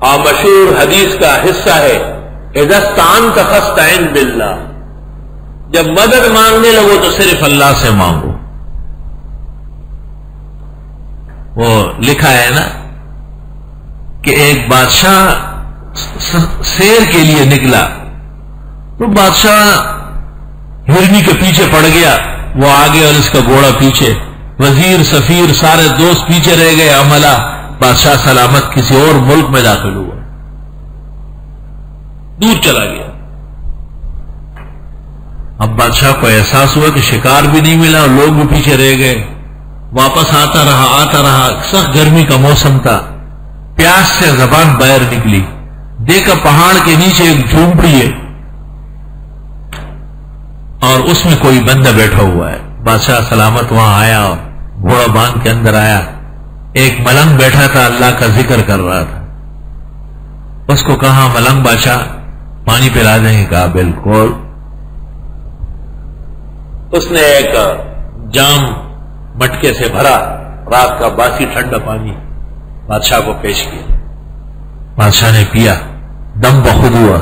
اور مشہور حدیث کا حصہ ہے اذا استعنت فاستعن باللہ، جب مدد مانگنے لگو تو صرف اللہ سے مانگو. وہ لکھا ہے نا کہ ایک بادشاہ سیر کے لیے نکلا تو بادشاہ ہرنی کے پیچھے پڑ گیا، وہ آگے اور اس کا گھوڑا پیچھے، وزیر سفیر سارے دوست پیچھے رہ گئے، عملہ بادشاہ سلامت کسی اور ملک میں داخل ہوا، دور چلا گیا. اب بادشاہ کو احساس ہوا کہ شکار بھی نہیں ملا اور لوگ بھی پیچھے رہ گئے. واپس آتا رہا، سخت گرمی کا موسم تھا، پیاس سے زبان باہر نکلی، دیکھا پہاڑ کے نیچے ایک جھونپڑی ہے اور اس میں کوئی بندہ بیٹھا ہوا ہے. بادشاہ سلامت وہاں آیا اور گھوڑا باندھ کے اندر آیا. ایک ملنگ بیٹھا تھا، اللہ کا ذکر کر رہا تھا. اس کو کہا ملنگ بادشاہ پانی پلا دیں گے؟ کہا بالکل. اس نے ایک جام مٹکے سے بھرا رات کا باسی ٹھنڈا پانی بادشاہ کو پیش کیا. بادشاہ نے پیا، دم بخود ہوا.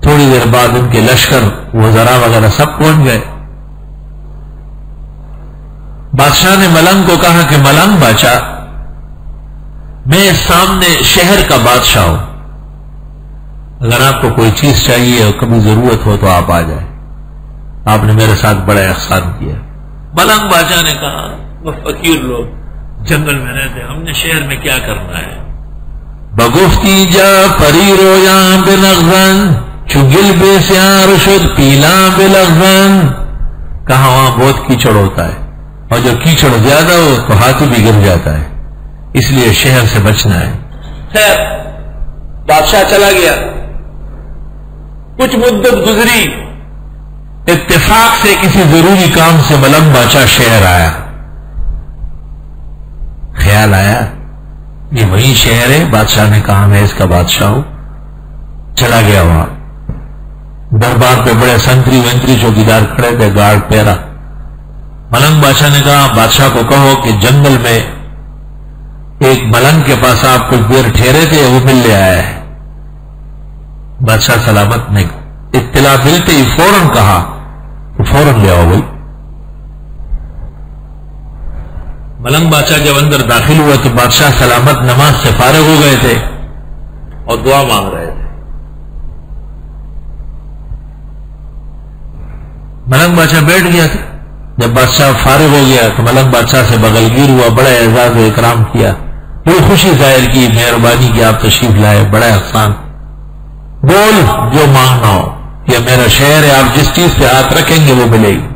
تھوڑی دیر بعد ان کے لشکر وزراء وغیرہ سب پہنچ گئے. بادشاہ نے ملنگ کو کہا کہ ملنگ بادشاہ، میں سامنے شہر کا بادشاہ ہوں، اگر آپ کو کوئی چیز چاہیے اور کبھی ضرورت ہو تو آپ آ جائیں، آپ نے میرے ساتھ بڑا احسان کیا. ملنگ بادشاہ نے کہا وہ فقیر لوگ جنگل میں رہتے، ہم نے شہر میں کیا کرنا ہے. بگفتی جا پری رویا بلغزن چگل بے سیار شد پیلا بلغزن. کہا وہاں بہت کیچڑ ہوتا ہے اور جو کیچڑ زیادہ ہو تو ہاتھی بھی گر جاتا ہے، اس لیے شہر سے بچنا ہے. خیر بادشاہ چلا گیا. کچھ مدت گزری، اتفاق سے کسی ضروری کام سے ملنگ بادشاہ شہر آیا. خیال آیا یہ وہی شہر ہے. بادشاہ نے کہا میں اس کا بادشاہ ہوں. چلا گیا وہاں. دربار پہ بڑے سنتری ونتری چوکیدار کھڑے تھے، گارڈ پیرا. ملنگ بادشاہ نے کہا بادشاہ کو کہو کہ جنگل میں ایک ملنگ کے پاس آپ کچھ دیر ٹھہرے تھے، وہ مل لے آیا ہے. بادشاہ سلامت نے اطلاع ملتے ہی فوراً کہا کہ فوراً لے آؤ. بھائی ملنگ بادشاہ جب اندر داخل ہوا تو بادشاہ سلامت نماز سے فارغ ہو گئے تھے اور دعا مانگ رہے تھے. ملنگ بادشاہ بیٹھ گیا تھا. جب بادشاہ فارغ ہو گیا تو ملنگ بادشاہ سے بغلگیر ہوا، بڑا اعزاز و اکرام کیا، بڑی خوشی ظاہر کی، مہربانی کی آپ تشریف لائے، بڑا احسان. بول جو مانگنا ہو، یہ میرا شہر ہے، آپ جس چیز پہ ہاتھ رکھیں گے وہ ملے گی.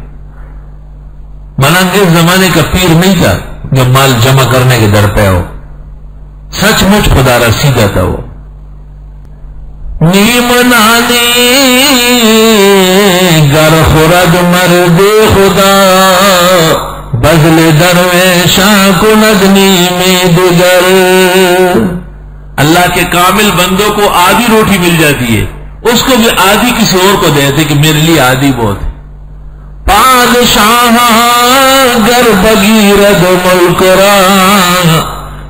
ملنگ اس زمانے کا پیر نہیں تھا جو مال جمع کرنے کے در پہ ہو، سچ مچ خدا رسیدہ تھا. وہ نیم نانی گر خورد مرد خدا بزل درویشاں کند نیم دگر. اللہ کے کامل بندوں کو آدھی روٹی مل جاتی ہے، اس کو بھی آدھی کسی اور کو دیتے کہ میرے لیے آدھی بہت ہے. پادشاہ گر بگیرد ملک را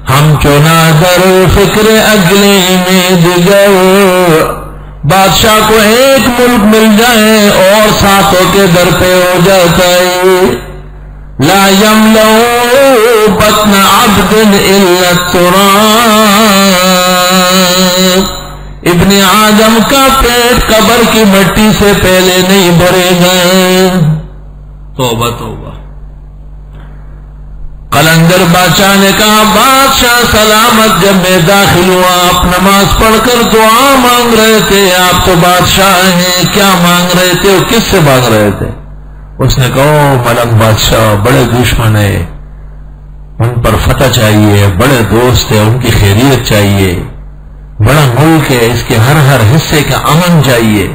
ہم چونا در فکر اگلے میں دیگر. بادشاہ کو ایک ملک مل جائے اور ساتوں کے در پہ ہو جاتا ہے. لا یملؤ بطن عبد الا التراب. ابن آدم کا پیٹ قبر کی مٹی سے پہلے نہیں بھرے گا. توبہ توبہ. قلندر بادشاہ نے کہا بادشاہ سلامت جب میں داخل ہوا آپ نماز پڑھ کر دعا مانگ رہے تھے، آپ تو بادشاہ ہیں، کیا مانگ رہے تھے اور کس سے مانگ رہے تھے؟ اس نے کہا ملنگ بادشاہ بڑے دشمن ہے، ان پر فتح چاہیے، بڑے دوست ہیں، ان کی خیریت چاہیے، بڑا ملک ہے، اس کے ہر حصے کا امن چاہیے،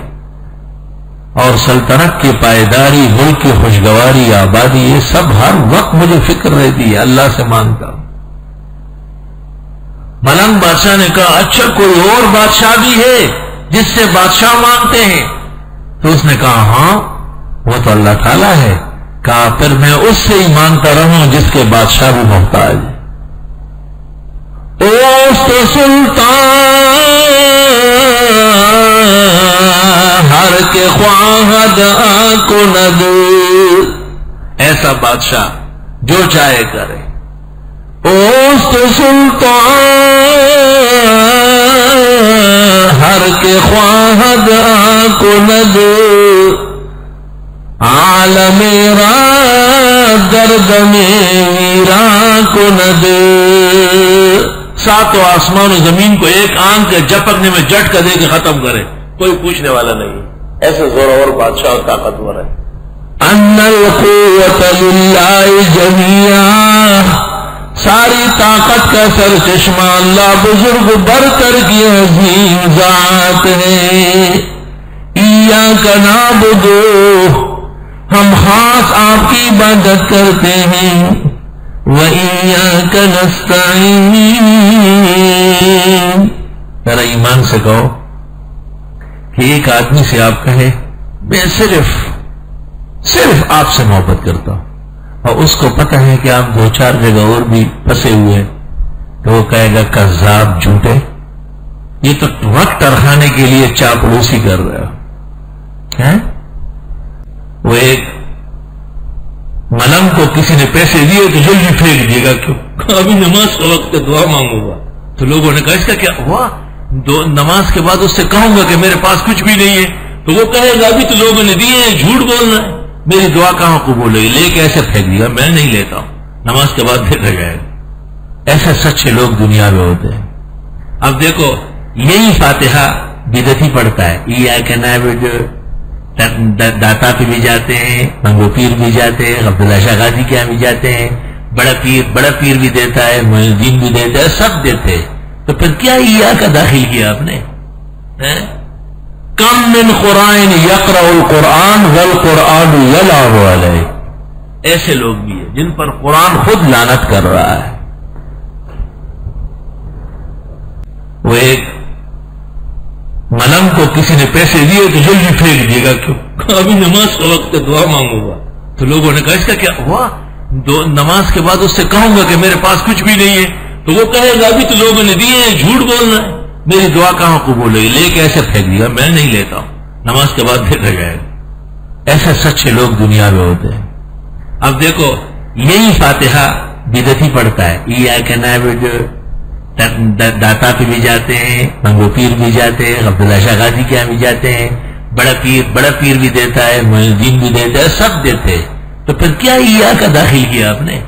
اور سلطنت کی پائیداری، ملک کی خوشگواری، آبادی، یہ سب ہر وقت مجھے فکر رہتی ہے، اللہ سے مانگتا ہوں. ملنگ بادشاہ نے کہا اچھا کوئی اور بادشاہ بھی ہے جس سے بادشاہ مانگتے ہیں؟ تو اس نے کہا ہاں وہ تو اللہ تعالیٰ ہے. کہا پھر میں اس سے ہی مانگتا رہوں جس کے بادشاہ بھی محتاج ہے. اوست سلطان ہر کے خواہد کند، ایسا بادشاہ جو چاہے کرے. اوست سلطان ہر کے خواہد کند، عالم را درد میں ویران کند. ساتوں آسمان و زمین کو ایک آنکھ کے جھپکنے میں جھٹکا دے کے ختم کرے، کوئی پوچھنے والا نہیں. ایسے زور اور بادشاہ اور طاقتور ہے. ان القوت للہ جمیعا، ساری طاقت کا سر چشمہ اللہ بزرگ برتر کی عظیم ذات ہے. ایاک نعبد، ہم خاص آپ کی عبادت کرتے ہیں. وَإِيَّاكَ نَسْتَعِينُ، ذرا ایمان سے کہو کہ ایک آدمی سے آپ کہے میں صرف آپ سے محبت کرتا ہوں، اور اس کو پتہ ہے کہ آپ دو چار جگہ اور بھی پھنسے ہوئے ہیں، تو وہ کہے گا کذاب، جھوٹے، یہ تو وقت ٹرکھانے کے لیے چاپلوسی کر رہے ہو. وہ ایک ملنگ کو کسی نے پیسے دیے تو جلدی پھینک دیے گا، کیوں؟ ابھی نماز کا وقت دعا مانگوں گا. تو لوگوں نے کہا اس کا کیا ہوا؟ نماز کے بعد اس سے کہوں گا کہ میرے پاس کچھ بھی نہیں ہے، تو وہ کہے گا ابھی تو لوگوں نے دیے ہیں، جھوٹ بولنا ہے، میری دعا کہاں قبول ہوئی، لے کے ایسے پھینک دیا، میں نہیں لیتا ہوں، نماز کے بعد دیکھا جائے گا. ایسے سچے لوگ دنیا میں ہوتے ہیں. اب دیکھو یہی فاتحہ بدعتی پڑھتا ہے. ایاک نعبد، داتا پہ بھی جاتے ہیں، منگو پیر بھی جاتے ہیں، عبداللہ شاہ غازی کے یہاں بھی جاتے ہیں، بڑا پیر بھی دیتا ہے، معین الدین بھی دیتا ہے، سب دیتے ہیں. تو پھر کیا ایاک داخل کیا آپ نے؟ کم من قرآن یقرأ القرآن والقرآن یلعب علیہ، ایسے لوگ بھی ہیں جن پر قرآن خود لعنت کر رہا ہے. وہ ایک ملنگ کو کسی نے پیسے دیے تو جلدی پھینک دیے گا، کیوں؟ ابھی نماز کا وقت دعا مانگوں گا. تو لوگوں نے کہا اس کا کیا ہوا؟ نماز کے بعد اس سے کہوں گا کہ میرے پاس کچھ بھی نہیں ہے، تو وہ کہے گا ابھی تو لوگوں نے دیے ہیں، جھوٹ بولنا ہے، میری دعا کہاں قبول ہوئی، لے کے ایسے پھینک دیا، میں نہیں لیتا ہوں، نماز کے بعد دیکھا جائے گا. ایسے سچے لوگ دنیا میں ہوتے ہیں. اب دیکھو یہی فاتحہ بدعتی پڑھتا ہے. ایاک نعبد، داتا پہ بھی جاتے ہیں، منگو پیر بھی جاتے ہیں، عبداللہ شاہ غازی کے یہاں بھی جاتے ہیں، بڑا پیر بھی دیتا ہے، معین الدین بھی دیتا ہے، سب دیتے ہیں. تو پھر کیا ایاک داخل کیا آپ نے؟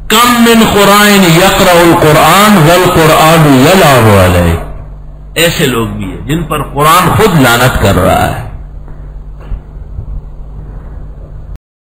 کم من قرآن یقرأ القرآن والقرآن یلعب علیہ، ایسے لوگ بھی ہیں جن پر قرآن خود لعنت کر رہا ہے.